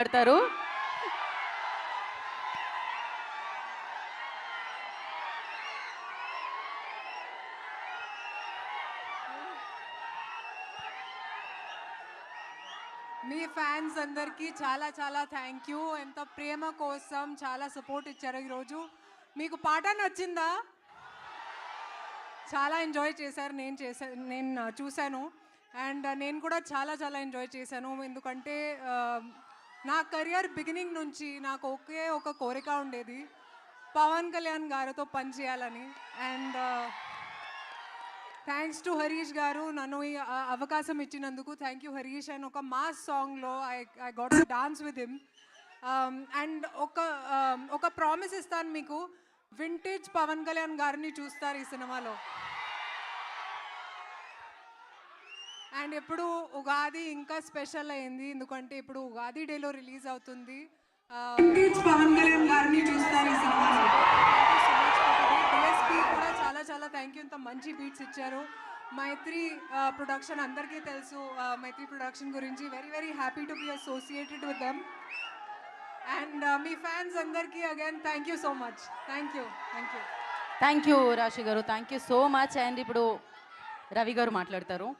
మాట్లాడతారు. మీ ఫ్యాన్స్ అందరికీ చాలా చాలా థ్యాంక్ యూ. ఎంత ప్రేమ కోసం చాలా సపోర్ట్ ఇచ్చారు ఈరోజు. మీకు పాట నచ్చిందా? చాలా ఎంజాయ్ చేశారు. నేను చూశాను. అండ్ నేను కూడా చాలా చాలా ఎంజాయ్ చేశాను. ఎందుకంటే నా కెరియర్ బిగినింగ్ నుంచి నాకు ఒకే ఒక కోరిక ఉండేది, పవన్ కళ్యాణ్ గారితో పనిచేయాలని. అండ్ థ్యాంక్స్ టు హరీష్ గారు నన్ను ఈ అవకాశం ఇచ్చినందుకు. Thank you Harish. అండ్ ఒక మాస్ సాంగ్లో I got to dance with him. And ఒక ప్రామిస్ ఇస్తాను మీకు, వింటేజ్ పవన్ కళ్యాణ్ గారిని చూస్తారు ఈ సినిమాలో. అండ్ ఇప్పుడు ఉగాది ఇంకా స్పెషల్ అయింది, ఎందుకంటే ఇప్పుడు ఉగాది డేలో రిలీజ్ అవుతుంది. వింటేజ్ పవన్ కళ్యాణ్ గారిని చూస్తారు ఈ సినిమాలో. డిఎస్పీ కూడా చాలా చాలా థ్యాంక్ యూ. ఇంత మంచి బీట్స్ ఇచ్చారు. మైత్రి ప్రొడక్షన్ అందరికీ తెలుసు. మైత్రి ప్రొడక్షన్ గురించి very very happy to be associated with them. And మీ ఫ్యాన్స్ అందరికీ again thank you so much. Thank you. Thank you Rashi garu, thank you so much. And ఇప్పుడు రవి గారు మాట్లాడతారు.